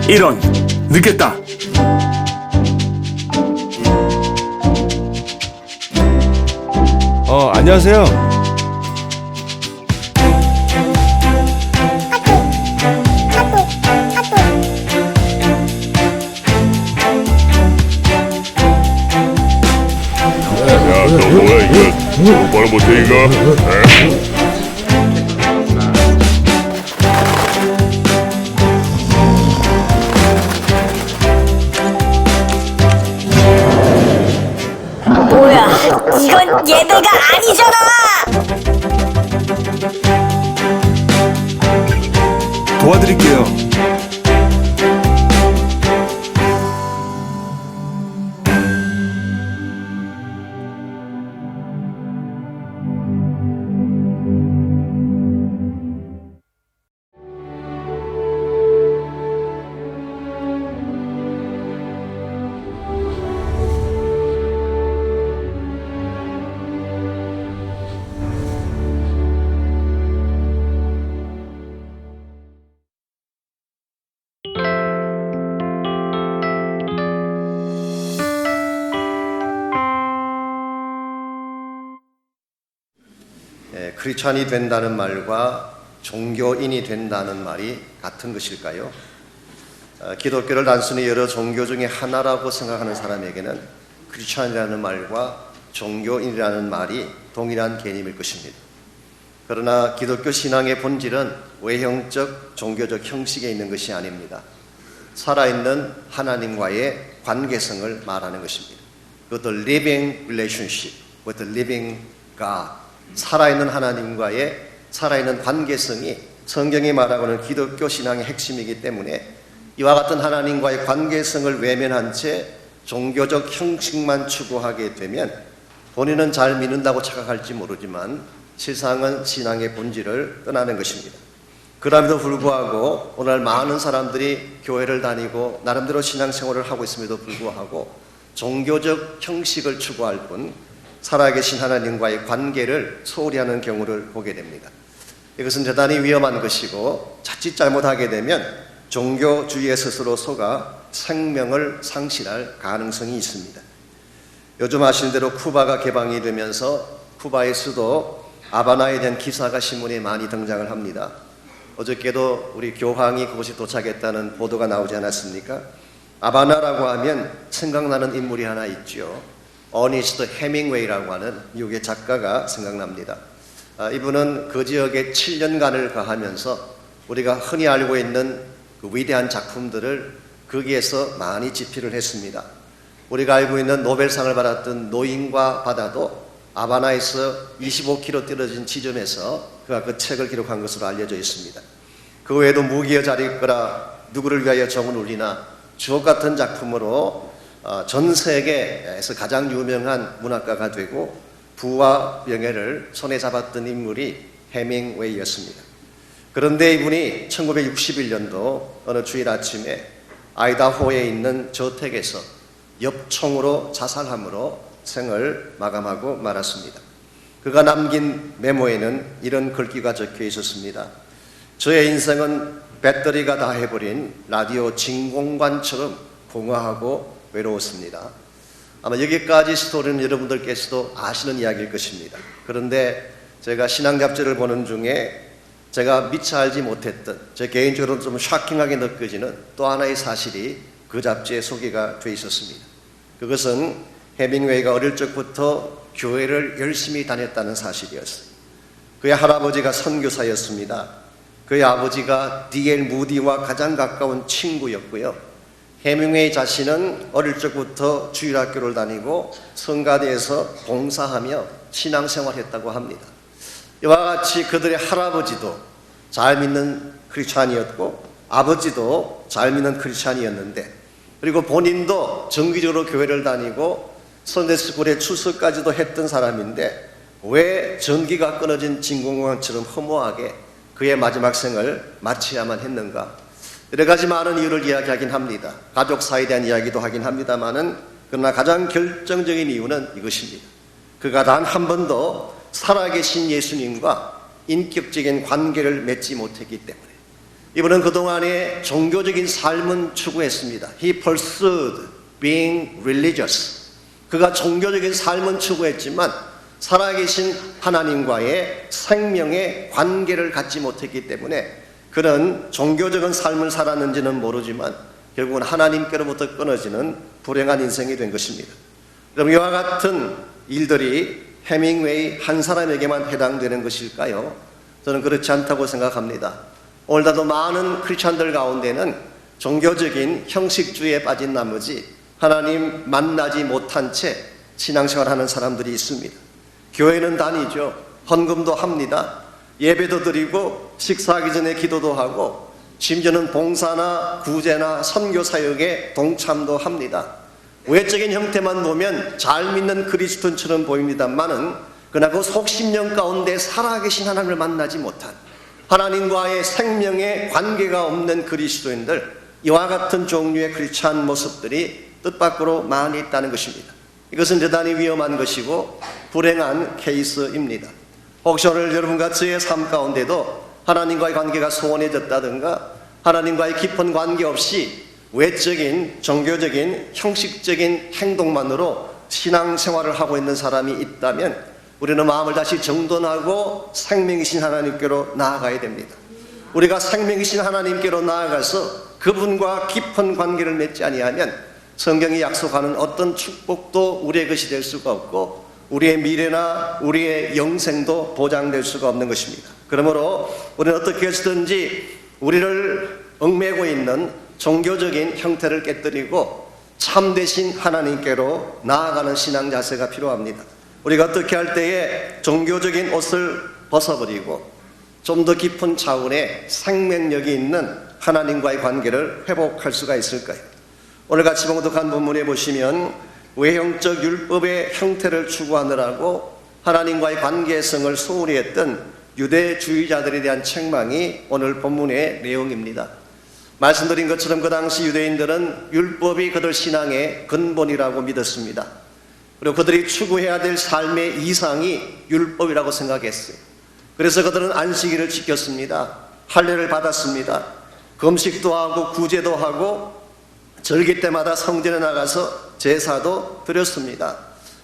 이런, 늦겠다. 안녕하세요. 야, 너 뭐야 이거? 똑바로 못해 이거? 에? 뭐야, 이건 예배가 아니잖아! 도와드릴게요. 크리스찬이 된다는 말과 종교인이 된다는 말이 같은 것일까요? 기독교를 단순히 여러 종교 중에 하나라고 생각하는 사람에게는 크리스찬이라는 말과 종교인이라는 말이 동일한 개념일 것입니다. 그러나 기독교 신앙의 본질은 외형적 종교적 형식에 있는 것이 아닙니다. 살아있는 하나님과의 관계성을 말하는 것입니다. 그것도 living relationship with the living God, 살아있는 하나님과의 살아있는 관계성이 성경이 말하고는 기독교 신앙의 핵심이기 때문에 이와 같은 하나님과의 관계성을 외면한 채 종교적 형식만 추구하게 되면 본인은 잘 믿는다고 착각할지 모르지만 세상은 신앙의 본질을 떠나는 것입니다. 그럼에도 불구하고 오늘 많은 사람들이 교회를 다니고 나름대로 신앙생활을 하고 있음에도 불구하고 종교적 형식을 추구할 뿐 살아계신 하나님과의 관계를 소홀히 하는 경우를 보게 됩니다. 이것은 대단히 위험한 것이고 자칫 잘못하게 되면 종교주의에 스스로 속아 생명을 상실할 가능성이 있습니다. 요즘 아시는 대로 쿠바가 개방이 되면서 쿠바의 수도 아바나에 대한 기사가 신문에 많이 등장을 합니다. 어저께도 우리 교황이 그곳에 도착했다는 보도가 나오지 않았습니까? 아바나라고 하면 생각나는 인물이 하나 있죠. 어니스트 해밍웨이라고 하는 미국의 작가가 생각납니다. 이분은 그 지역에 7년간을 거하면서 우리가 흔히 알고 있는 그 위대한 작품들을 거기에서 많이 집필을 했습니다. 우리가 알고 있는 노벨상을 받았던 노인과 바다도 아바나에서 25km 떨어진 지점에서 그가 그 책을 기록한 것으로 알려져 있습니다. 그 외에도 무기여 자릴 거라, 누구를 위하여 정은 울리나, 주옥 같은 작품으로 전 세계에서 가장 유명한 문학가가 되고 부와 명예를 손에 잡았던 인물이 해밍웨이였습니다. 그런데 이분이 1961년도 어느 주일 아침에 아이다호에 있는 저택에서 엽총으로 자살함으로 생을 마감하고 말았습니다. 그가 남긴 메모에는 이런 글귀가 적혀 있었습니다. 저의 인생은 배터리가 다 해버린 라디오 진공관처럼 공허하고 외로웠습니다. 아마 여기까지 스토리는 여러분들께서도 아시는 이야기일 것입니다. 그런데 제가 신앙잡지를 보는 중에 제가 미처 알지 못했던, 제 개인적으로 좀 쇼킹하게 느껴지는 또 하나의 사실이 그 잡지에 소개가 되어 있었습니다. 그것은 해밍웨이가 어릴 적부터 교회를 열심히 다녔다는 사실이었어요. 그의 할아버지가 선교사였습니다. 그의 아버지가 D.L. 무디와 가장 가까운 친구였고요. 해밍웨이 자신은 어릴 적부터 주일학교를 다니고 성가대에서 봉사하며 신앙생활했다고 합니다. 이와 같이 그들의 할아버지도 잘 믿는 크리스찬이었고 아버지도 잘 믿는 크리스찬이었는데, 그리고 본인도 정기적으로 교회를 다니고 선데스쿨에 출석까지도 했던 사람인데 왜 전기가 끊어진 진공관처럼 허무하게 그의 마지막 생을 마쳐야만 했는가? 여러 가지 많은 이유를 이야기하긴 합니다. 가족 사이에 대한 이야기도 하긴 합니다만은, 그러나 가장 결정적인 이유는 이것입니다. 그가 단 한 번도 살아계신 예수님과 인격적인 관계를 맺지 못했기 때문에, 이분은 그동안에 종교적인 삶은 추구했습니다. He pursued being religious. 그가 종교적인 삶은 추구했지만 살아계신 하나님과의 생명의 관계를 갖지 못했기 때문에 그는 종교적인 삶을 살았는지는 모르지만 결국은 하나님께로부터 끊어지는 불행한 인생이 된 것입니다. 그럼 이와 같은 일들이 해밍웨이 한 사람에게만 해당되는 것일까요? 저는 그렇지 않다고 생각합니다. 오늘날도 많은 크리스찬들 가운데는 종교적인 형식주의에 빠진 나머지 하나님 만나지 못한 채 신앙생활하는 사람들이 있습니다. 교회는 다니죠. 헌금도 합니다. 예배도 드리고 식사하기 전에 기도도 하고 심지어는 봉사나 구제나 선교 사역에 동참도 합니다. 외적인 형태만 보면 잘 믿는 그리스도인처럼 보입니다만은 그러나 그 속심령 가운데 살아계신 하나님을 만나지 못한 하나님과의 생명의 관계가 없는 그리스도인들, 이와 같은 종류의 크리스찬 모습들이 뜻밖으로 많이 있다는 것입니다. 이것은 대단히 위험한 것이고 불행한 케이스입니다. 혹시 오늘 여러분과 저의 삶 가운데도 하나님과의 관계가 소원해졌다든가 하나님과의 깊은 관계 없이 외적인 종교적인 형식적인 행동만으로 신앙생활을 하고 있는 사람이 있다면 우리는 마음을 다시 정돈하고 생명이신 하나님께로 나아가야 됩니다. 우리가 생명이신 하나님께로 나아가서 그분과 깊은 관계를 맺지 아니하면 성경이 약속하는 어떤 축복도 우리의 것이 될 수가 없고 우리의 미래나 우리의 영생도 보장될 수가 없는 것입니다. 그러므로 우리는 어떻게 해서든지 우리를 얽매고 있는 종교적인 형태를 깨뜨리고 참되신 하나님께로 나아가는 신앙 자세가 필요합니다. 우리가 어떻게 할 때에 종교적인 옷을 벗어버리고 좀 더 깊은 차원의 생명력이 있는 하나님과의 관계를 회복할 수가 있을까요? 오늘 같이 봉독한 본문에 보시면 외형적 율법의 형태를 추구하느라고 하나님과의 관계성을 소홀히 했던 유대주의자들에 대한 책망이 오늘 본문의 내용입니다. 말씀드린 것처럼 그 당시 유대인들은 율법이 그들 신앙의 근본이라고 믿었습니다. 그리고 그들이 추구해야 될 삶의 이상이 율법이라고 생각했어요. 그래서 그들은 안식일을 지켰습니다. 할례를 받았습니다. 금식도 하고 구제도 하고 절기 때마다 성전에 나가서 제사도 드렸습니다.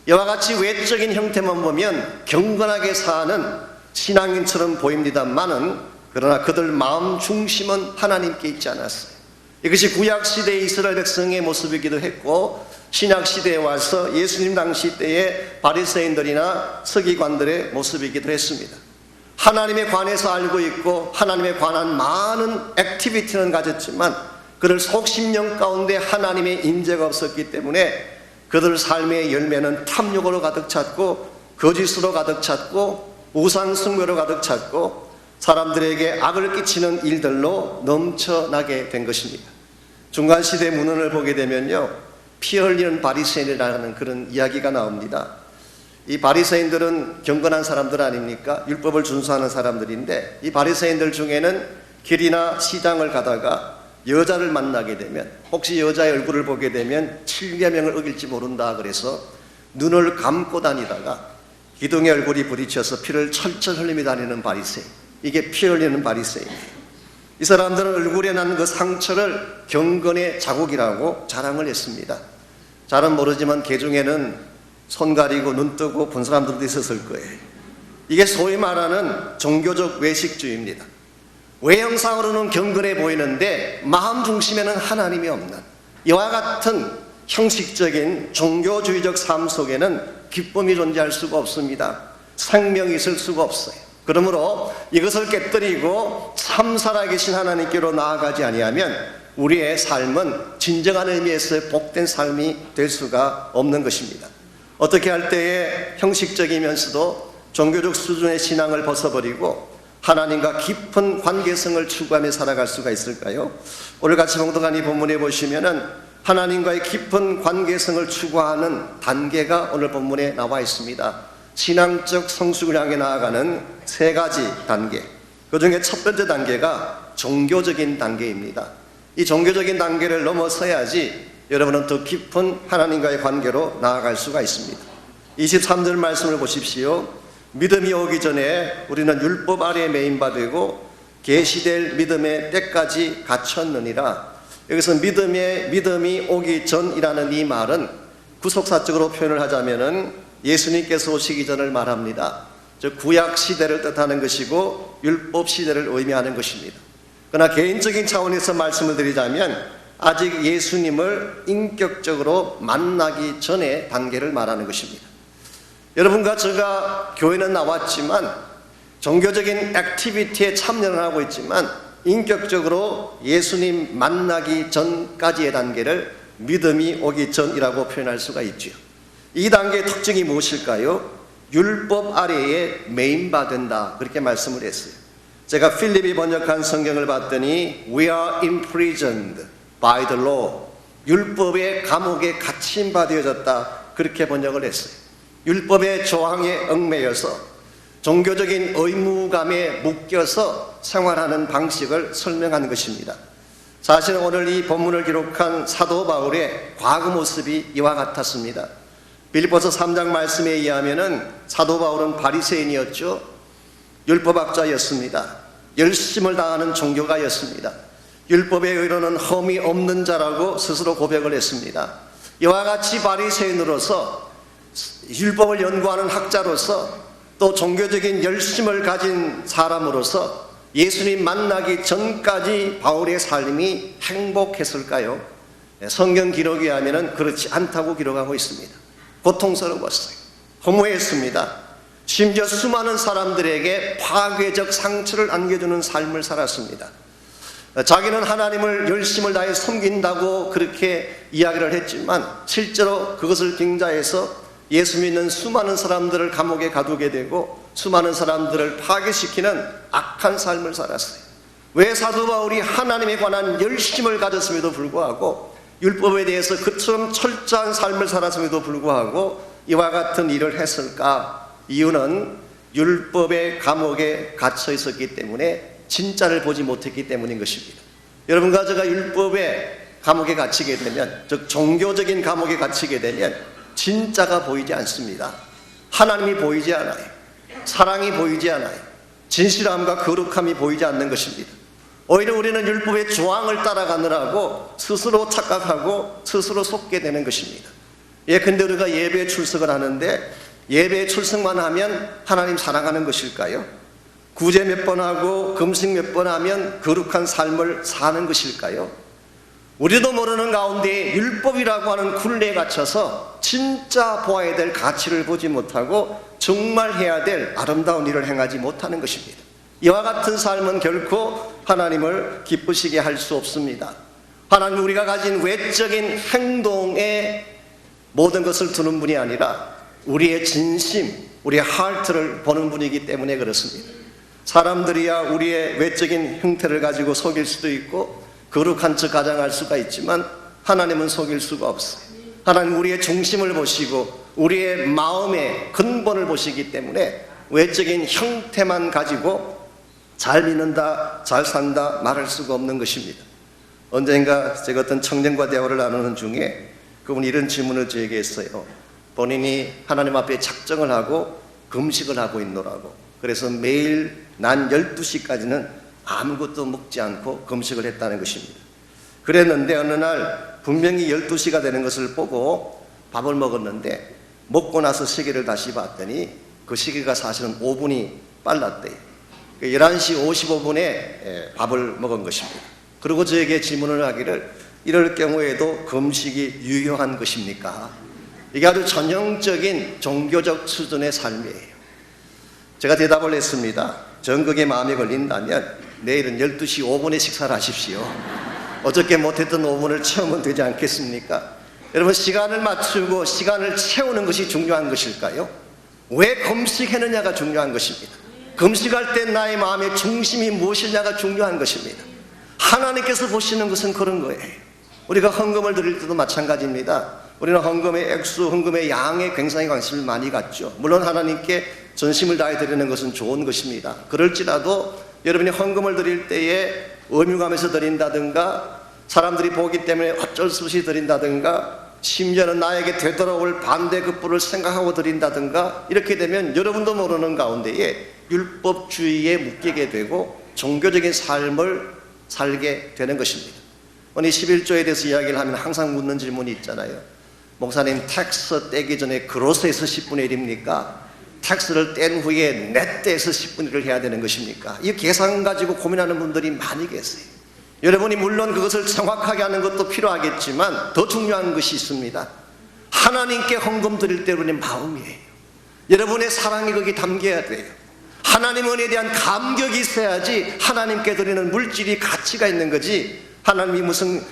이와 같이 외적인 형태만 보면 경건하게 사는 신앙인처럼 보입니다만은 그러나 그들 마음 중심은 하나님께 있지 않았어요. 이것이 구약시대의 이스라엘 백성의 모습이기도 했고 신약시대에 와서 예수님 당시 때의 바리새인들이나 서기관들의 모습이기도 했습니다. 하나님에 관해서 알고 있고 하나님에 관한 많은 액티비티는 가졌지만 그들 속심령 가운데 하나님의 인재가 없었기 때문에 그들 삶의 열매는 탐욕으로 가득 찼고 거짓으로 가득 찼고 우상숭배로 가득 찼고 사람들에게 악을 끼치는 일들로 넘쳐나게 된 것입니다. 중간시대 문헌을 보게 되면요 피 흘리는 바리새인이라는 그런 이야기가 나옵니다. 이 바리새인들은 경건한 사람들 아닙니까? 율법을 준수하는 사람들인데 이 바리새인들 중에는 길이나 시장을 가다가 여자를 만나게 되면 혹시 여자의 얼굴을 보게 되면 7계명을 어길지 모른다 그래서 눈을 감고 다니다가 기둥의 얼굴이 부딪혀서 피를 철철 흘리며 다니는 바리새인, 이게 피 흘리는 바리새인이에요. 이 사람들은 얼굴에 난 그 상처를 경건의 자국이라고 자랑을 했습니다. 잘은 모르지만 개 중에는 손 가리고 눈 뜨고 본 사람들도 있었을 거예요. 이게 소위 말하는 종교적 외식주의입니다. 외형상으로는 경건해 보이는데 마음 중심에는 하나님이 없는 이와 같은 형식적인 종교주의적 삶 속에는 기쁨이 존재할 수가 없습니다. 생명이 있을 수가 없어요. 그러므로 이것을 깨뜨리고 참 살아계신 하나님께로 나아가지 아니하면 우리의 삶은 진정한 의미에서의 복된 삶이 될 수가 없는 것입니다. 어떻게 할 때에 형식적이면서도 종교적 수준의 신앙을 벗어버리고 하나님과 깊은 관계성을 추구하며 살아갈 수가 있을까요? 오늘 같이 봉독한 이 본문에 보시면은 하나님과의 깊은 관계성을 추구하는 단계가 오늘 본문에 나와 있습니다. 신앙적 성숙을 향해 나아가는 세 가지 단계. 그 중에 첫 번째 단계가 종교적인 단계입니다. 이 종교적인 단계를 넘어서야지 여러분은 더 깊은 하나님과의 관계로 나아갈 수가 있습니다. 23절 말씀을 보십시오. 믿음이 오기 전에 우리는 율법 아래에 매인받고 계시될 믿음의 때까지 갖췄느니라. 여기서 믿음이 오기 전이라는 이 말은 구속사적으로 표현을 하자면은 예수님께서 오시기 전을 말합니다. 즉 구약 시대를 뜻하는 것이고 율법 시대를 의미하는 것입니다. 그러나 개인적인 차원에서 말씀을 드리자면 아직 예수님을 인격적으로 만나기 전의 단계를 말하는 것입니다. 여러분과 제가 교회는 나왔지만 종교적인 액티비티에 참여를 하고 있지만 인격적으로 예수님 만나기 전까지의 단계를 믿음이 오기 전이라고 표현할 수가 있죠. 이 단계의 특징이 무엇일까요? 율법 아래에 매인받는다, 그렇게 말씀을 했어요. 제가 필립이 번역한 성경을 봤더니 We are imprisoned by the law, 율법의 감옥에 갇힌 바 되어졌다, 그렇게 번역을 했어요. 율법의 조항에 얽매여서 종교적인 의무감에 묶여서 생활하는 방식을 설명하는 것입니다. 사실은 오늘 이 본문을 기록한 사도 바울의 과거 모습이 이와 같았습니다. 빌립보서 3장 말씀에 의하면은 사도 바울은 바리새인이었죠. 율법학자였습니다. 열심을 다하는 종교가였습니다. 율법의 의로는 흠이 없는 자라고 스스로 고백을 했습니다. 이와 같이 바리새인으로서 율법을 연구하는 학자로서 또 종교적인 열심을 가진 사람으로서 예수님 만나기 전까지 바울의 삶이 행복했을까요? 성경 기록에 하면은 그렇지 않다고 기록하고 있습니다. 고통스러웠어요. 허무했습니다. 심지어 수많은 사람들에게 파괴적 상처를 안겨주는 삶을 살았습니다. 자기는 하나님을 열심을 다해 섬긴다고 그렇게 이야기를 했지만 실제로 그것을 빙자해서 예수 믿는 수많은 사람들을 감옥에 가두게 되고 수많은 사람들을 파괴시키는 악한 삶을 살았어요. 왜 사도 바울이 하나님에 관한 열심을 가졌음에도 불구하고 율법에 대해서 그처럼 철저한 삶을 살았음에도 불구하고 이와 같은 일을 했을까? 이유는 율법의 감옥에 갇혀 있었기 때문에 진짜를 보지 못했기 때문인 것입니다. 여러분과 제가 율법의 감옥에 갇히게 되면, 즉 종교적인 감옥에 갇히게 되면 진짜가 보이지 않습니다. 하나님이 보이지 않아요. 사랑이 보이지 않아요. 진실함과 거룩함이 보이지 않는 것입니다. 오히려 우리는 율법의 조항을 따라가느라고 스스로 착각하고 스스로 속게 되는 것입니다. 근데 우리가 예배에 출석을 하는데 예배에 출석만 하면 하나님 사랑하는 것일까요? 구제 몇 번 하고 금식 몇 번 하면 거룩한 삶을 사는 것일까요? 우리도 모르는 가운데 율법이라고 하는 굴레에 갇혀서 진짜 보아야 될 가치를 보지 못하고 정말 해야 될 아름다운 일을 행하지 못하는 것입니다. 이와 같은 삶은 결코 하나님을 기쁘시게 할 수 없습니다. 하나님은 우리가 가진 외적인 행동에 모든 것을 두는 분이 아니라 우리의 진심, 우리의 하트를 보는 분이기 때문에 그렇습니다. 사람들이야 우리의 외적인 형태를 가지고 속일 수도 있고 거룩한 척 가장할 수가 있지만 하나님은 속일 수가 없어요. 하나님 우리의 중심을 보시고 우리의 마음의 근본을 보시기 때문에 외적인 형태만 가지고 잘 믿는다, 잘 산다 말할 수가 없는 것입니다. 언젠가 제가 어떤 청년과 대화를 나누는 중에 그분이 이런 질문을 저에게 했어요. 본인이 하나님 앞에 작정을 하고 금식을 하고 있노라고. 그래서 매일 난 12시까지는 아무것도 먹지 않고 금식을 했다는 것입니다. 그랬는데 어느 날 분명히 12시가 되는 것을 보고 밥을 먹었는데 먹고 나서 시계를 다시 봤더니 그 시계가 사실은 5분이 빨랐대요. 11시 55분에 밥을 먹은 것입니다. 그리고 저에게 질문을 하기를 이럴 경우에도 금식이 유효한 것입니까? 이게 아주 전형적인 종교적 수준의 삶이에요. 제가 대답을 했습니다. 전극에 마음에 걸린다면 내일은 12시 5분에 식사를 하십시오. 어저께 못했던 5분을 채우면 되지 않겠습니까? 여러분, 시간을 맞추고 시간을 채우는 것이 중요한 것일까요? 왜 금식했느냐가 중요한 것입니다. 금식할 때 나의 마음의 중심이 무엇이냐가 중요한 것입니다. 하나님께서 보시는 것은 그런 거예요. 우리가 헌금을 드릴 때도 마찬가지입니다. 우리는 헌금의 액수, 헌금의 양에 굉장히 관심을 많이 갖죠. 물론 하나님께 전심을 다해 드리는 것은 좋은 것입니다. 그럴지라도 여러분이 헌금을 드릴 때에 의무감에서 드린다든가 사람들이 보기 때문에 어쩔 수 없이 드린다든가 심지어는 나에게 되돌아올 반대급부를 생각하고 드린다든가 이렇게 되면 여러분도 모르는 가운데에 율법주의에 묶이게 되고 종교적인 삶을 살게 되는 것입니다. 오늘 11조에 대해서 이야기를 하면 항상 묻는 질문이 있잖아요. 목사님, 텍스 떼기 전에 그로스에서 10분의 1입니까? 텍스를 뗀 후에 넷대에서 10분의 1을 해야 되는 것입니까? 이 계산 가지고 고민하는 분들이 많이 계세요. 여러분이 물론 그것을 정확하게 하는 것도 필요하겠지만 더 중요한 것이 있습니다. 하나님께 헌금 드릴 때 여러분의 마음이에요. 여러분의 사랑이 거기 담겨야 돼요. 하나님 은혜에 대한 감격이 있어야지 하나님께 드리는 물질이 가치가 있는 거지, 하나님이 무슨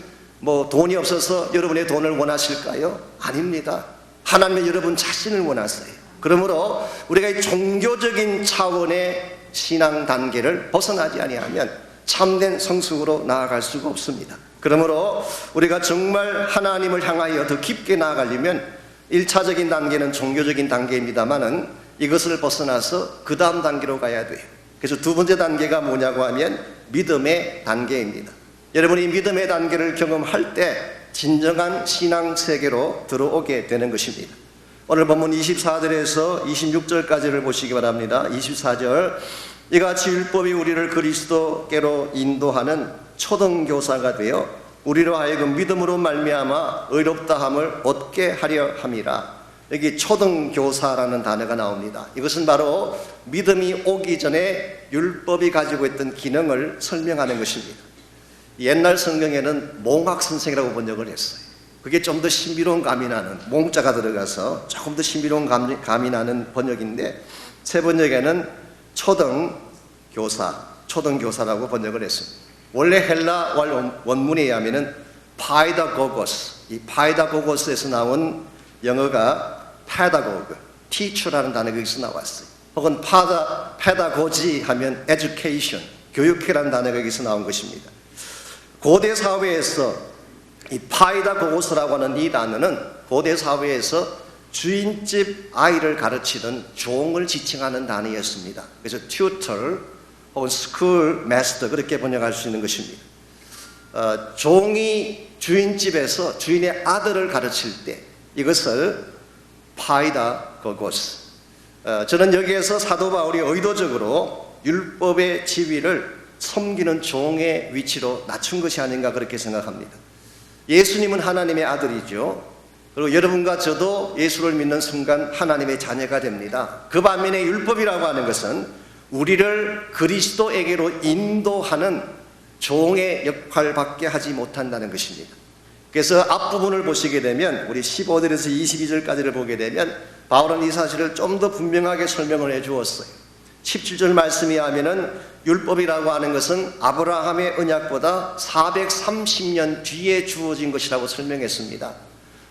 돈이 없어서 여러분의 돈을 원하실까요? 아닙니다. 하나님은 여러분 자신을 원하세요. 그러므로 우리가 이 종교적인 차원의 신앙 단계를 벗어나지 아니하면 참된 성숙으로 나아갈 수가 없습니다. 그러므로 우리가 정말 하나님을 향하여 더 깊게 나아가려면 1차적인 단계는 종교적인 단계입니다만은 이것을 벗어나서 그 다음 단계로 가야 돼요. 그래서 두 번째 단계가 뭐냐고 하면 믿음의 단계입니다. 여러분이 믿음의 단계를 경험할 때 진정한 신앙 세계로 들어오게 되는 것입니다. 오늘 본문 24절에서 26절까지를 보시기 바랍니다. 24절, 이같이 율법이 우리를 그리스도께로 인도하는 초등교사가 되어 우리로 하여금 믿음으로 말미암아 의롭다함을 얻게 하려 함이라. 여기 초등교사라는 단어가 나옵니다. 이것은 바로 믿음이 오기 전에 율법이 가지고 있던 기능을 설명하는 것입니다. 옛날 성경에는 몽학선생이라고 번역을 했어요. 그게 좀 더 신비로운 감이 나는, 몽자가 들어가서 조금 더 신비로운 감이 나는 번역인데, 새 번역에는 초등교사라고 번역을 했습니다. 원래 헬라 원문에 의하면은 파이다고고스, 이 파이다고고스에서 나온 영어가 페다고그, teacher라는 단어가 여기서 나왔어요. 혹은 페다고지 하면 education, 교육회라는 단어가 여기서 나온 것입니다. 고대 사회에서 이 파이다고고스라고 하는 이 단어는 고대 사회에서 주인집 아이를 가르치던 종을 지칭하는 단어였습니다. 그래서 tutor 혹은 school master 그렇게 번역할 수 있는 것입니다. 종이 주인집에서 주인의 아들을 가르칠 때 이것을 파이다고고스. 저는 여기에서 사도 바울이 의도적으로 율법의 지위를 섬기는 종의 위치로 낮춘 것이 아닌가 그렇게 생각합니다. 예수님은 하나님의 아들이죠. 그리고 여러분과 저도 예수를 믿는 순간 하나님의 자녀가 됩니다. 그 반면에 율법이라고 하는 것은 우리를 그리스도에게로 인도하는 종의 역할밖에 하지 못한다는 것입니다. 그래서 앞부분을 보시게 되면 우리 15절에서 22절까지를 보게 되면 바울은 이 사실을 좀 더 분명하게 설명을 해 주었어요. 17절 말씀에 하면은 율법이라고 하는 것은 아브라함의 언약보다 430년 뒤에 주어진 것이라고 설명했습니다.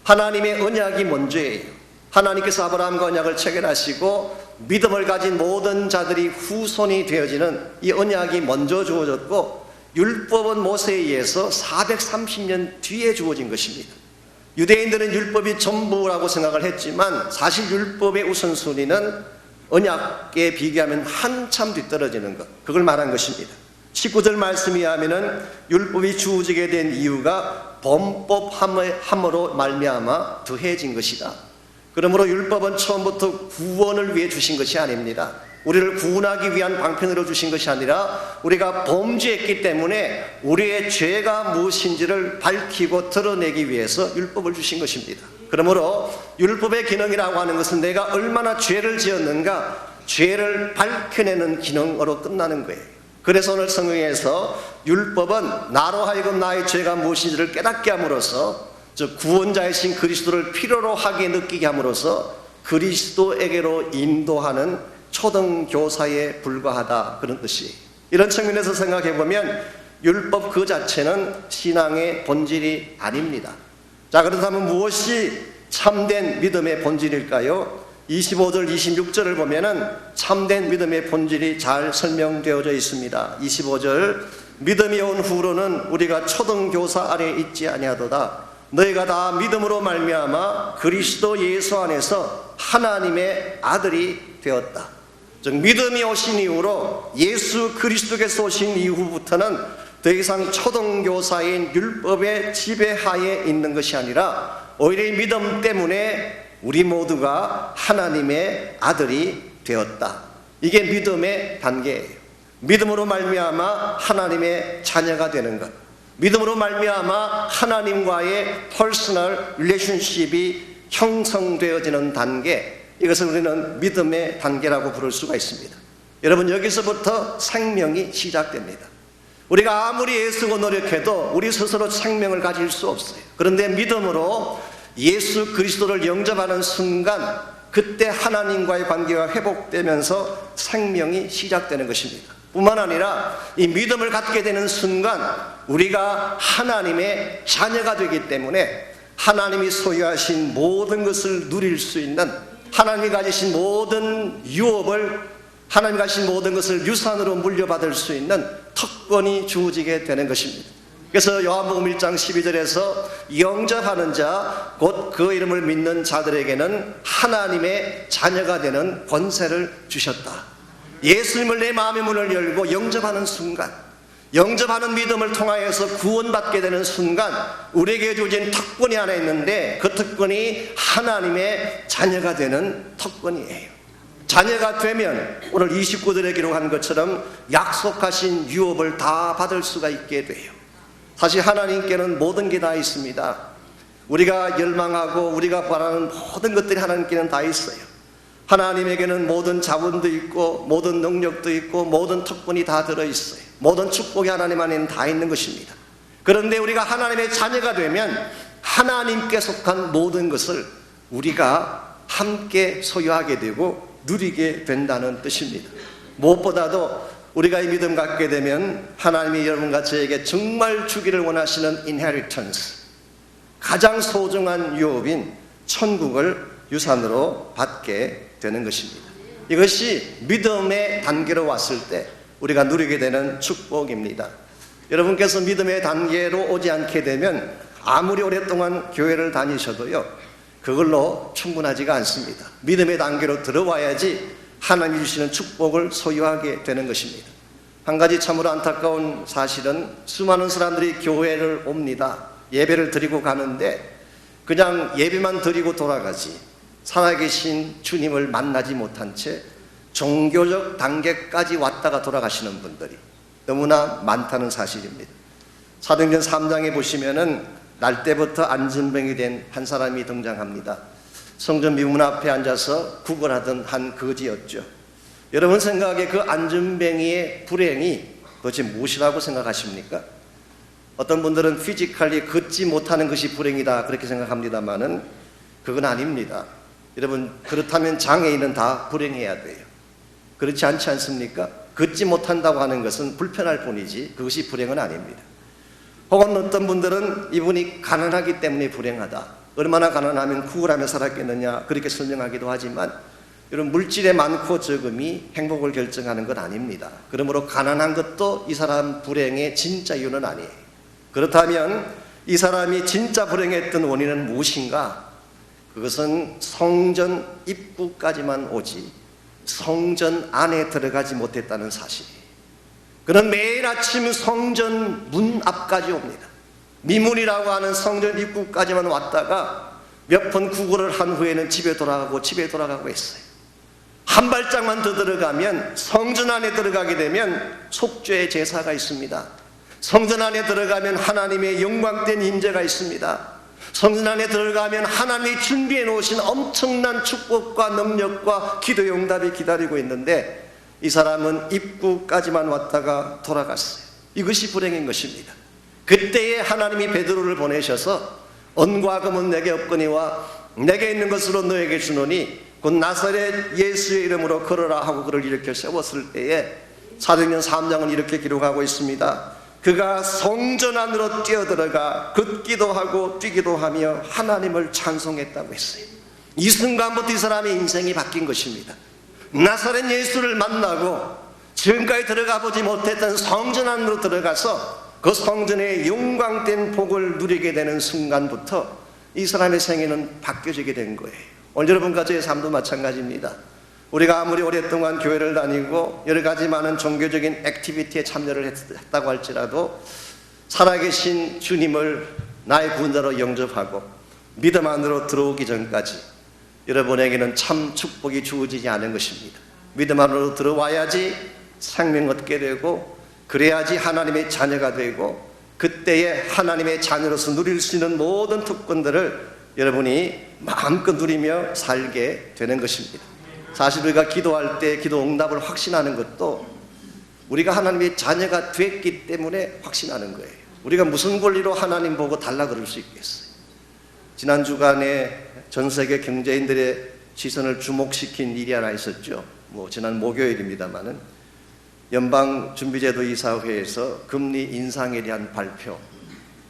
하나님의 언약이 먼저예요. 하나님께서 아브라함과 언약을 체결하시고 믿음을 가진 모든 자들이 후손이 되어지는 이 언약이 먼저 주어졌고, 율법은 모세에 의해서 430년 뒤에 주어진 것입니다. 유대인들은 율법이 전부라고 생각을 했지만 사실 율법의 우선순위는 언약에 비교하면 한참 뒤떨어지는 것, 그걸 말한 것입니다. 19절 말씀에 하면은 율법이 주어지게 된 이유가 범법함으로 말미암아 더해진 것이다. 그러므로 율법은 처음부터 구원을 위해 주신 것이 아닙니다. 우리를 구원하기 위한 방편으로 주신 것이 아니라 우리가 범죄했기 때문에 우리의 죄가 무엇인지를 밝히고 드러내기 위해서 율법을 주신 것입니다. 그러므로 율법의 기능이라고 하는 것은 내가 얼마나 죄를 지었는가, 죄를 밝혀내는 기능으로 끝나는 거예요. 그래서 오늘 성경에서 율법은 나로 하여금 나의 죄가 무엇인지를 깨닫게 함으로써, 즉 구원자이신 그리스도를 필요로 하게 느끼게 함으로써 그리스도에게로 인도하는 초등교사에 불과하다, 그런 뜻이에요. 이런 측면에서 생각해 보면 율법 그 자체는 신앙의 본질이 아닙니다. 자, 그렇다면 무엇이 참된 믿음의 본질일까요? 25절, 26절을 보면은 참된 믿음의 본질이 잘 설명되어져 있습니다. 25절, 믿음이 온 후로는 우리가 초등교사 아래 있지 아니하도다. 너희가 다 믿음으로 말미암아 그리스도 예수 안에서 하나님의 아들이 되었다. 즉 믿음이 오신 이후로, 예수 그리스도께서 오신 이후부터는 더 이상 초등교사인 율법의 지배하에 있는 것이 아니라 오히려 이 믿음 때문에 우리 모두가 하나님의 아들이 되었다. 이게 믿음의 단계예요. 믿음으로 말미암아 하나님의 자녀가 되는 것, 믿음으로 말미암아 하나님과의 퍼스널 릴레이션십이 형성되어지는 단계, 이것을 우리는 믿음의 단계라고 부를 수가 있습니다. 여러분, 여기서부터 생명이 시작됩니다. 우리가 아무리 애쓰고 노력해도 우리 스스로 생명을 가질 수 없어요. 그런데 믿음으로 예수 그리스도를 영접하는 순간, 그때 하나님과의 관계가 회복되면서 생명이 시작되는 것입니다. 뿐만 아니라 이 믿음을 갖게 되는 순간 우리가 하나님의 자녀가 되기 때문에 하나님이 소유하신 모든 것을 누릴 수 있는, 하나님이 가지신 모든 유업을, 하나님이 가지신 모든 것을 유산으로 물려받을 수 있는 특권이 주어지게 되는 것입니다. 그래서 요한복음 1장 12절에서 영접하는 자, 곧 그 이름을 믿는 자들에게는 하나님의 자녀가 되는 권세를 주셨다. 예수님을 내 마음의 문을 열고 영접하는 순간, 영접하는 믿음을 통하여서 구원받게 되는 순간 우리에게 주어진 특권이 하나 있는데, 그 특권이 하나님의 자녀가 되는 특권이에요. 자녀가 되면 오늘 29절에 기록한 것처럼 약속하신 유업을 다 받을 수가 있게 돼요. 사실 하나님께는 모든 게 다 있습니다. 우리가 열망하고 우리가 바라는 모든 것들이 하나님께는 다 있어요. 하나님에게는 모든 자원도 있고 모든 능력도 있고 모든 특권이 다 들어있어요. 모든 축복이 하나님 안에는 다 있는 것입니다. 그런데 우리가 하나님의 자녀가 되면 하나님께 속한 모든 것을 우리가 함께 소유하게 되고 누리게 된다는 뜻입니다. 무엇보다도 우리가 이 믿음 갖게 되면 하나님이 여러분과 저에게 정말 주기를 원하시는 inheritance, 가장 소중한 유업인 천국을 유산으로 받게 되는 것입니다. 이것이 믿음의 단계로 왔을 때 우리가 누리게 되는 축복입니다. 여러분께서 믿음의 단계로 오지 않게 되면 아무리 오랫동안 교회를 다니셔도요, 그걸로 충분하지가 않습니다. 믿음의 단계로 들어와야지 하나님이 주시는 축복을 소유하게 되는 것입니다. 한 가지 참으로 안타까운 사실은 수많은 사람들이 교회를 옵니다. 예배를 드리고 가는데 그냥 예배만 드리고 돌아가지 살아계신 주님을 만나지 못한 채 종교적 단계까지 왔다가 돌아가시는 분들이 너무나 많다는 사실입니다. 사도행전 3장에 보시면은 날 때부터 안전병이 된 한 사람이 등장합니다. 성전 미문 앞에 앉아서 구걸하던 한 거지였죠. 여러분 생각에 그 안전병이의 불행이 도대체 무엇이라고 생각하십니까? 어떤 분들은 피지컬리 걷지 못하는 것이 불행이다 그렇게 생각합니다만은 그건 아닙니다. 여러분, 그렇다면 장애인은 다 불행해야 돼요. 그렇지 않지 않습니까? 걷지 못한다고 하는 것은 불편할 뿐이지 그것이 불행은 아닙니다. 혹은 어떤 분들은 이분이 가난하기 때문에 불행하다, 얼마나 가난하면 구걸하며 살았겠느냐 그렇게 설명하기도 하지만, 여러분, 물질의 많고 적음이 행복을 결정하는 건 아닙니다. 그러므로 가난한 것도 이 사람 불행의 진짜 이유는 아니에요. 그렇다면 이 사람이 진짜 불행했던 원인은 무엇인가? 그것은 성전 입구까지만 오지 성전 안에 들어가지 못했다는 사실이에요. 그는 매일 아침 성전 문 앞까지 옵니다. 미문이라고 하는 성전 입구까지만 왔다가 몇 번 구걸을 한 후에는 집에 돌아가고 했어요. 한 발짝만 더 들어가면, 성전 안에 들어가게 되면 속죄의 제사가 있습니다. 성전 안에 들어가면 하나님의 영광된 임재가 있습니다. 성전 안에 들어가면 하나님이 준비해 놓으신 엄청난 축복과 능력과 기도의 응답이 기다리고 있는데, 이 사람은 입구까지만 왔다가 돌아갔어요. 이것이 불행인 것입니다. 그때에 하나님이 베드로를 보내셔서 은과 금은 내게 없거니와 내게 있는 것으로 너에게 주노니 곧 나사렛 예수의 이름으로 걸어라 하고 그를 일으켜 세웠을 때에 사도행전 3장은 이렇게 기록하고 있습니다. 그가 성전 안으로 뛰어들어가 걷기도 하고 뛰기도 하며 하나님을 찬송했다고 했어요. 이 순간부터 이 사람의 인생이 바뀐 것입니다. 나사렛 예수를 만나고 지금까지 들어가 보지 못했던 성전 안으로 들어가서 그 성전의 영광된 복을 누리게 되는 순간부터 이 사람의 생애는 바뀌어지게 된 거예요. 오늘 여러분과 저의 삶도 마찬가지입니다. 우리가 아무리 오랫동안 교회를 다니고 여러 가지 많은 종교적인 액티비티에 참여를 했다고 할지라도 살아계신 주님을 나의 구원자로 영접하고 믿음 안으로 들어오기 전까지 여러분에게는 참 축복이 주어지지 않은 것입니다. 믿음 안으로 들어와야지 생명 얻게 되고 그래야지 하나님의 자녀가 되고 그때에 하나님의 자녀로서 누릴 수 있는 모든 특권들을 여러분이 마음껏 누리며 살게 되는 것입니다. 사실 우리가 기도할 때 기도 응답을 확신하는 것도 우리가 하나님의 자녀가 됐기 때문에 확신하는 거예요. 우리가 무슨 권리로 하나님 보고 달라 그럴 수 있겠어요? 지난 주간에 전 세계 경제인들의 시선을 주목시킨 일이 하나 있었죠. 지난 목요일입니다마는 연방준비제도이사회에서 금리 인상에 대한 발표,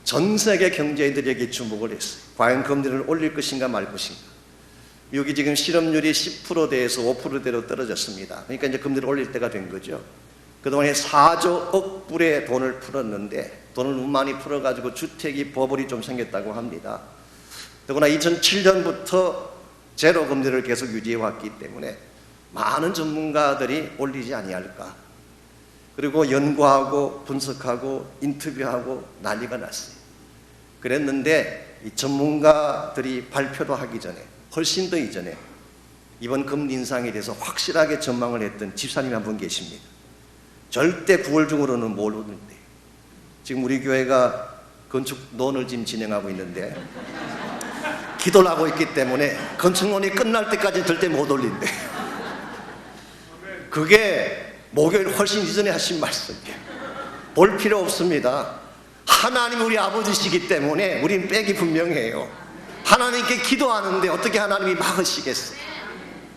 전 세계 경제인들에게 주목을 했어요. 과연 금리를 올릴 것인가 말 것인가. 미국이 지금 실업률이 10%대에서 5%대로 떨어졌습니다. 그러니까 이제 금리를 올릴 때가 된 거죠. 그동안에 4조 억 불의 돈을 풀었는데 돈을 너무 많이 풀어가지고 주택이 버블이 좀 생겼다고 합니다. 더구나 2007년부터 제로 금리를 계속 유지해 왔기 때문에 많은 전문가들이 올리지 아니할까. 그리고 연구하고 분석하고 인터뷰하고 난리가 났어요. 그랬는데 이 전문가들이 발표도 하기 전에 훨씬 더 이전에 이번 금리 인상에 대해서 확실하게 전망을 했던 집사님이 한 분 계십니다. 절대 9월 중으로는 못 오는데 지금 우리 교회가 건축 논을 지금 진행하고 있는데 기도를 하고 있기 때문에 건축론이 끝날 때까지 절대 못 올린대. 그게 목요일 훨씬 이전에 하신 말씀이에요. 볼 필요 없습니다. 하나님 우리 아버지시기 때문에 우린 빽이 분명해요. 하나님께 기도하는데 어떻게 하나님이 막으시겠어요?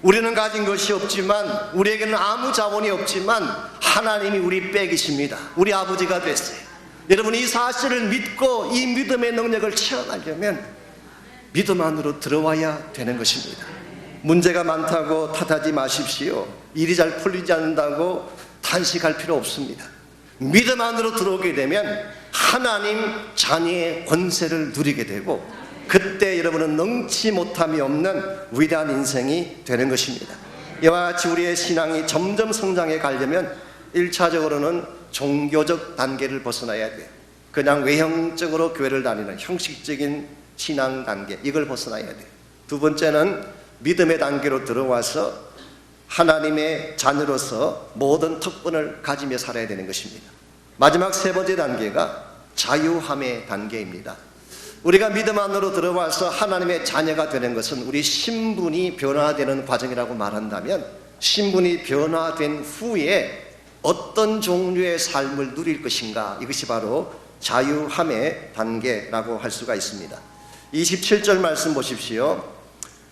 우리는 가진 것이 없지만, 우리에게는 아무 자원이 없지만 하나님이 우리 빽이십니다. 우리 아버지가 됐어요. 여러분, 이 사실을 믿고 이 믿음의 능력을 체험하려면 믿음 안으로 들어와야 되는 것입니다. 문제가 많다고 탓하지 마십시오. 일이 잘 풀리지 않는다고 탄식할 필요 없습니다. 믿음 안으로 들어오게 되면 하나님 자녀의 권세를 누리게 되고 그때 여러분은 능치 못함이 없는 위대한 인생이 되는 것입니다. 이와 같이 우리의 신앙이 점점 성장해 가려면 1차적으로는 종교적 단계를 벗어나야 돼요. 그냥 외형적으로 교회를 다니는 형식적인 신앙 단계, 이걸 벗어나야 돼요. 두 번째는 믿음의 단계로 들어와서 하나님의 자녀로서 모든 특권을 가지며 살아야 되는 것입니다. 마지막 세 번째 단계가 자유함의 단계입니다. 우리가 믿음 안으로 들어와서 하나님의 자녀가 되는 것은 우리 신분이 변화되는 과정이라고 말한다면, 신분이 변화된 후에 어떤 종류의 삶을 누릴 것인가, 이것이 바로 자유함의 단계라고 할 수가 있습니다. 27절 말씀 보십시오.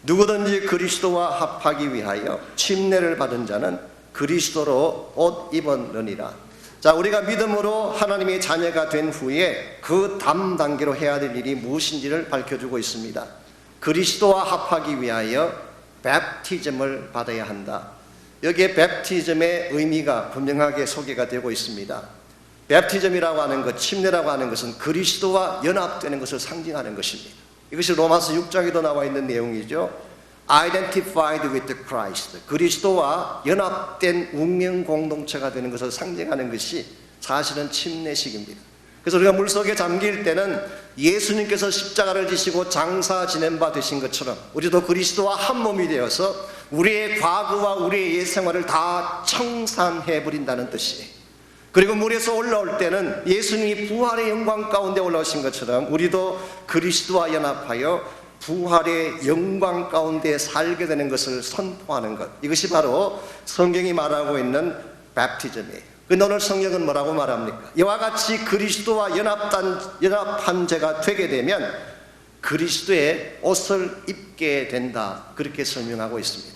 누구든지 그리스도와 합하기 위하여 침례를 받은 자는 그리스도로 옷 입었느니라. 자, 우리가 믿음으로 하나님의 자녀가 된 후에 그 다음 단계로 해야 될 일이 무엇인지를 밝혀주고 있습니다. 그리스도와 합하기 위하여 팹티즘을 받아야 한다. 여기에 팹티즘의 의미가 분명하게 소개가 되고 있습니다. 팹티즘이라고 하는 것, 침례라고 하는 것은 그리스도와 연합되는 것을 상징하는 것입니다. 이것이 로마서 6장에도 나와 있는 내용이죠. Identified with Christ, 그리스도와 연합된 운명 공동체가 되는 것을 상징하는 것이 사실은 침례식입니다. 그래서 우리가 물속에 잠길 때는 예수님께서 십자가를 지시고 장사 지낸 바 되신 것처럼 우리도 그리스도와 한 몸이 되어서 우리의 과거와 우리의 옛 생활을 다 청산해 버린다는 뜻이에요. 그리고 물에서 올라올 때는 예수님이 부활의 영광 가운데 올라오신 것처럼 우리도 그리스도와 연합하여 부활의 영광 가운데 살게 되는 것을 선포하는 것, 이것이 바로 성경이 말하고 있는 팹티즘이에요. 근데 오늘 성경은 뭐라고 말합니까? 이와 같이 그리스도와 연합한 자가 되게 되면 그리스도의 옷을 입게 된다, 그렇게 설명하고 있습니다.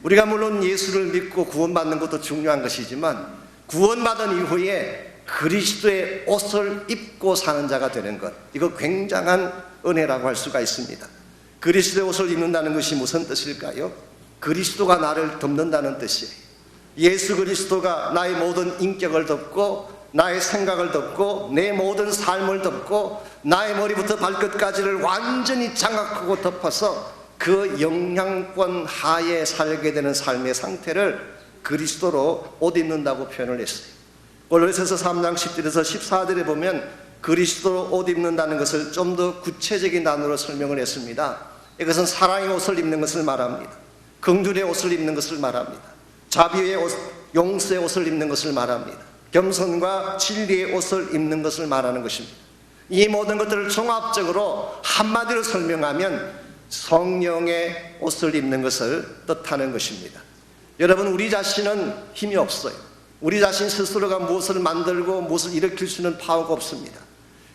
우리가 물론 예수를 믿고 구원받는 것도 중요한 것이지만 구원받은 이후에 그리스도의 옷을 입고 사는 자가 되는 것, 이거 굉장한 은혜라고 할 수가 있습니다. 그리스도의 옷을 입는다는 것이 무슨 뜻일까요? 그리스도가 나를 덮는다는 뜻이에요. 예수 그리스도가 나의 모든 인격을 덮고 나의 생각을 덮고 내 모든 삶을 덮고 나의 머리부터 발끝까지를 완전히 장악하고 덮어서 그 영향권 하에 살게 되는 삶의 상태를 그리스도로 옷 입는다고 표현을 했어요. 골로새서 3장 10절에서 14절에 보면 그리스도로 옷 입는다는 것을 좀 더 구체적인 단어로 설명을 했습니다. 이것은 사랑의 옷을 입는 것을 말합니다. 긍휼의 옷을 입는 것을 말합니다. 자비의 옷, 용서의 옷을 입는 것을 말합니다. 겸손과 진리의 옷을 입는 것을 말하는 것입니다. 이 모든 것들을 종합적으로 한마디로 설명하면 성령의 옷을 입는 것을 뜻하는 것입니다. 여러분, 우리 자신은 힘이 없어요. 우리 자신 스스로가 무엇을 만들고 무엇을 일으킬 수 있는 파워가 없습니다.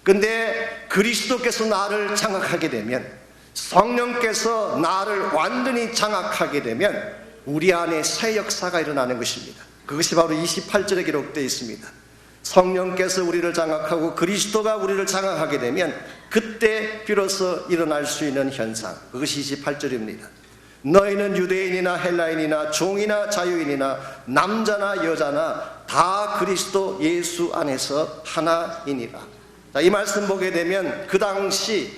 근데 그리스도께서 나를 장악하게 되면, 성령께서 나를 완전히 장악하게 되면 우리 안에 새 역사가 일어나는 것입니다. 그것이 바로 28절에 기록되어 있습니다. 성령께서 우리를 장악하고 그리스도가 우리를 장악하게 되면 그때 비로소 일어날 수 있는 현상, 그것이 28절입니다. 너희는 유대인이나 헬라인이나 종이나 자유인이나 남자나 여자나 다 그리스도 예수 안에서 하나이니라. 자, 이 말씀 보게 되면 그 당시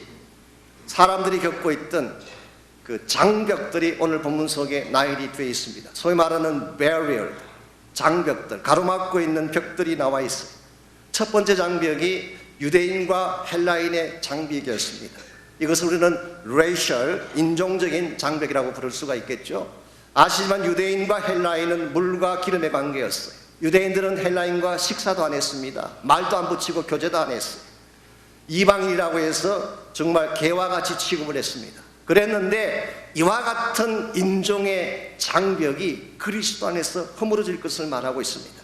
사람들이 겪고 있던 그 장벽들이 오늘 본문 속에 나열이 되어 있습니다. 소위 말하는 barrier, 장벽들, 가로막고 있는 벽들이 나와 있어요. 첫 번째 장벽이 유대인과 헬라인의 장벽이었습니다. 이것을 우리는 racial, 인종적인 장벽이라고 부를 수가 있겠죠. 아시지만 유대인과 헬라인은 물과 기름의 관계였어요. 유대인들은 헬라인과 식사도 안 했습니다. 말도 안 붙이고 교제도 안 했어요. 이방인이라고 해서 정말 개와 같이 취급을 했습니다. 그랬는데 이와 같은 인종의 장벽이 그리스도 안에서 허물어질 것을 말하고 있습니다.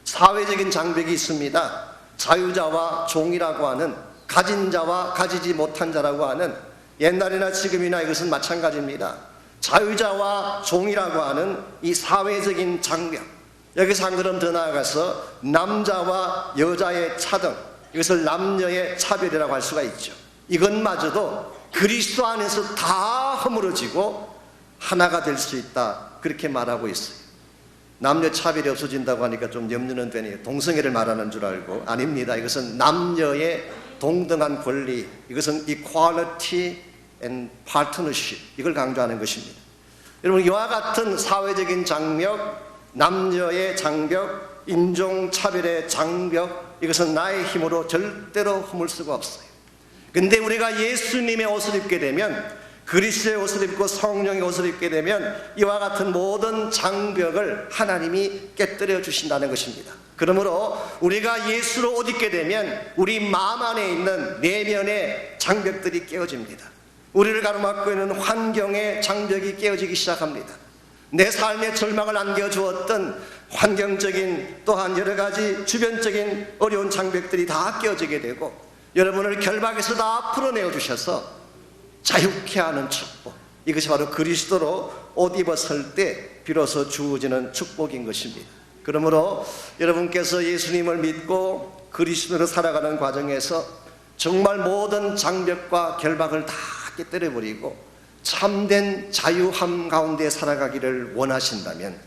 사회적인 장벽이 있습니다. 자유자와 종이라고 하는, 가진 자와 가지지 못한 자라고 하는, 옛날이나 지금이나 이것은 마찬가지입니다. 자유자와 종이라고 하는 이 사회적인 장벽, 여기서 한 걸음 더 나아가서 남자와 여자의 차등, 이것을 남녀의 차별이라고 할 수가 있죠. 이것마저도 그리스도 안에서 다 허물어지고 하나가 될 수 있다, 그렇게 말하고 있어요. 남녀 차별이 없어진다고 하니까 좀 염려는 되네요. 동성애를 말하는 줄 알고. 아닙니다. 이것은 남녀의 동등한 권리, 이것은 equality and partnership, 이걸 강조하는 것입니다. 여러분, 이와 같은 사회적인 장벽, 남녀의 장벽, 인종차별의 장벽, 이것은 나의 힘으로 절대로 허물 수가 없어요. 근데 우리가 예수님의 옷을 입게 되면, 그리스도의 옷을 입고 성령의 옷을 입게 되면 이와 같은 모든 장벽을 하나님이 깨뜨려 주신다는 것입니다. 그러므로 우리가 예수로 옷 입게 되면 우리 마음 안에 있는 내면의 장벽들이 깨어집니다. 우리를 가로막고 있는 환경의 장벽이 깨어지기 시작합니다. 내 삶에 절망을 안겨주었던 환경적인, 또한 여러 가지 주변적인 어려운 장벽들이 다 깨어지게 되고, 여러분을 결박에서 다 풀어내어 주셔서 자유케 하는 축복, 이것이 바로 그리스도로 옷 입었을 때 비로소 주어지는 축복인 것입니다. 그러므로 여러분께서 예수님을 믿고 그리스도로 살아가는 과정에서 정말 모든 장벽과 결박을 다 깨뜨려버리고 참된 자유함 가운데 살아가기를 원하신다면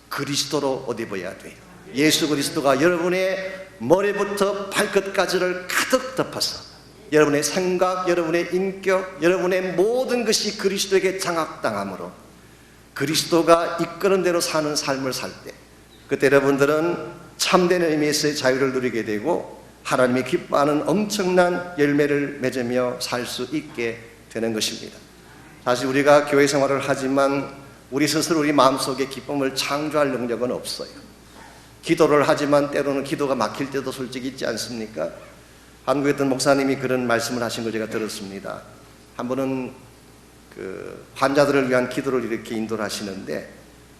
그리스도로 옷 입어야 돼요. 예수 그리스도가 여러분의 머리부터 발끝까지를 가득 덮어서 여러분의 생각, 여러분의 인격, 여러분의 모든 것이 그리스도에게 장악당함으로 그리스도가 이끄는 대로 사는 삶을 살 때, 그때 여러분들은 참된 의미에서의 자유를 누리게 되고 하나님이 기뻐하는 엄청난 열매를 맺으며 살 수 있게 되는 것입니다. 사실 우리가 교회 생활을 하지만 우리 스스로 우리 마음속에 기쁨을 창조할 능력은 없어요. 기도를 하지만 때로는 기도가 막힐 때도 솔직히 있지 않습니까? 한국에 있던 목사님이 그런 말씀을 하신 걸 제가 들었습니다. 한 번은 그 환자들을 위한 기도를 이렇게 인도를 하시는데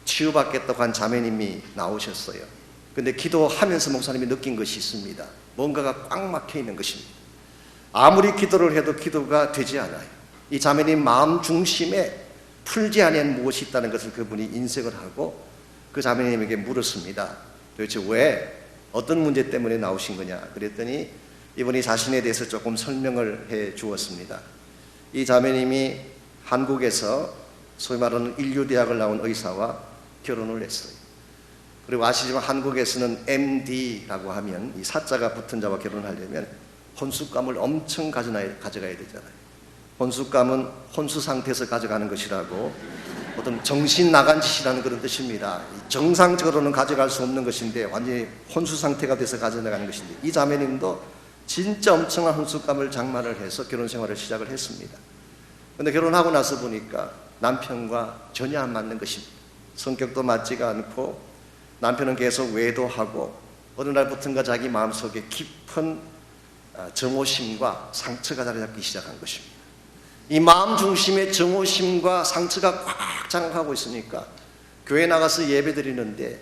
치유받겠다고 한 자매님이 나오셨어요. 근데 기도하면서 목사님이 느낀 것이 있습니다. 뭔가가 꽉 막혀 있는 것입니다. 아무리 기도를 해도 기도가 되지 않아요. 이 자매님 마음 중심에 풀지 않은 무엇이 있다는 것을 그분이 인색을 하고 그 자매님에게 물었습니다. 도대체 왜, 어떤 문제 때문에 나오신 거냐 그랬더니 이분이 자신에 대해서 조금 설명을 해 주었습니다. 이 자매님이 한국에서 소위 말하는 인류대학을 나온 의사와 결혼을 했어요. 그리고 아시지만 한국에서는 MD라고 하면 이 사자가 붙은 자와 결혼하려면 혼수감을 엄청 가져가야 되잖아요. 혼수감은 혼수 상태에서 가져가는 것이라고, 어떤 정신 나간 짓이라는 그런 뜻입니다. 정상적으로는 가져갈 수 없는 것인데 완전히 혼수 상태가 돼서 가져나가는 것인데, 이 자매님도 진짜 엄청난 혼수감을 장만을 해서 결혼 생활을 시작을 했습니다. 그런데 결혼하고 나서 보니까 남편과 전혀 안 맞는 것입니다. 성격도 맞지가 않고 남편은 계속 외도하고 어느 날부터인가 자기 마음속에 깊은 정오심과 상처가 자리 잡기 시작한 것입니다. 이 마음 중심의 정오심과 상처가 꽉 장악하고 있으니까 교회 나가서 예배 드리는데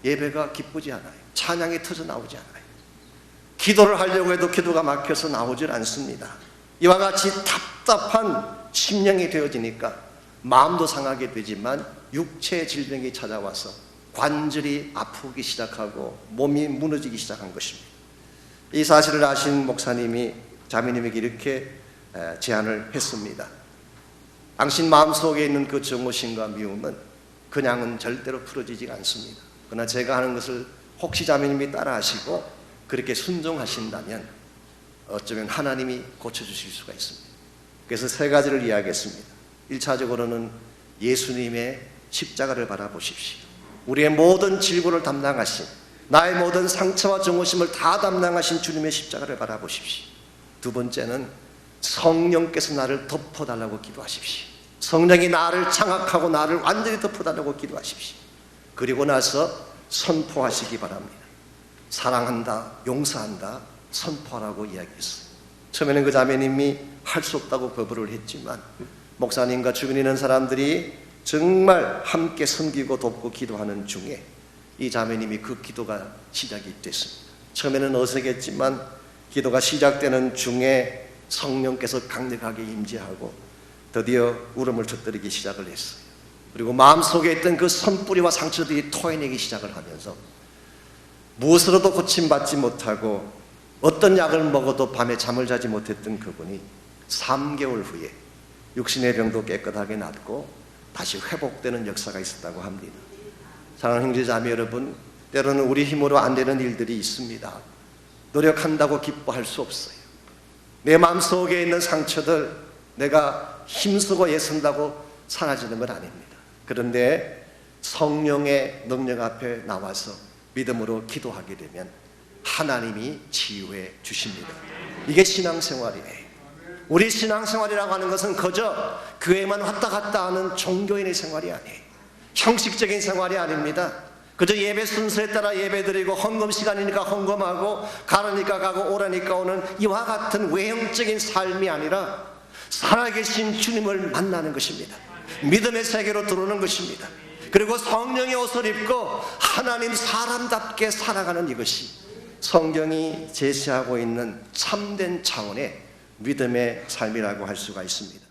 예배가 기쁘지 않아요. 찬양이 터져 나오지 않아요. 기도를 하려고 해도 기도가 막혀서 나오질 않습니다. 이와 같이 답답한 심령이 되어지니까 마음도 상하게 되지만 육체의 질병이 찾아와서 관절이 아프기 시작하고 몸이 무너지기 시작한 것입니다. 이 사실을 아신 목사님이 자매님에게 이렇게 제안을 했습니다. 당신 마음속에 있는 그 정오심과 미움은 그냥은 절대로 풀어지지 않습니다. 그러나 제가 하는 것을 혹시 자매님이 따라하시고 그렇게 순종하신다면 어쩌면 하나님이 고쳐주실 수가 있습니다. 그래서 세 가지를 이야기했습니다. 1차적으로는 예수님의 십자가를 바라보십시오. 우리의 모든 질고를 담당하신, 나의 모든 상처와 정오심을 다 담당하신 주님의 십자가를 바라보십시오. 두 번째는 성령께서 나를 덮어달라고 기도하십시오. 성령이 나를 장악하고 나를 완전히 덮어달라고 기도하십시오. 그리고 나서 선포하시기 바랍니다. 사랑한다, 용서한다, 선포하라고 이야기했어요. 처음에는 그 자매님이 할 수 없다고 거부를 했지만 목사님과 주변에 있는 사람들이 정말 함께 섬기고 돕고 기도하는 중에 이 자매님이 그 기도가 시작이 됐습니다. 처음에는 어색했지만 기도가 시작되는 중에 성령께서 강력하게 임재하고 드디어 울음을 터뜨리기 시작을 했어요. 그리고 마음속에 있던 그 선뿌리와 상처들이 토해내기 시작을 하면서 무엇으로도 고침받지 못하고 어떤 약을 먹어도 밤에 잠을 자지 못했던 그분이 3개월 후에 육신의 병도 깨끗하게 낫고 다시 회복되는 역사가 있었다고 합니다. 사랑하는 형제자매 여러분, 때로는 우리 힘으로 안 되는 일들이 있습니다. 노력한다고 기뻐할 수 없어요. 내 마음속에 있는 상처들 내가 힘쓰고 애쓴다고 사라지는 건 아닙니다. 그런데 성령의 능력 앞에 나와서 믿음으로 기도하게 되면 하나님이 치유해 주십니다. 이게 신앙생활이에요. 우리 신앙생활이라고 하는 것은 그저 교회만 왔다 갔다 하는 종교인의 생활이 아니에요. 형식적인 생활이 아닙니다. 그저 예배 순서에 따라 예배드리고 헌금 시간이니까 헌금하고 가라니까 가고 오라니까 오는 이와 같은 외형적인 삶이 아니라 살아계신 주님을 만나는 것입니다. 믿음의 세계로 들어오는 것입니다. 그리고 성령의 옷을 입고 하나님 사람답게 살아가는 이것이 성경이 제시하고 있는 참된 차원의 믿음의 삶이라고 할 수가 있습니다.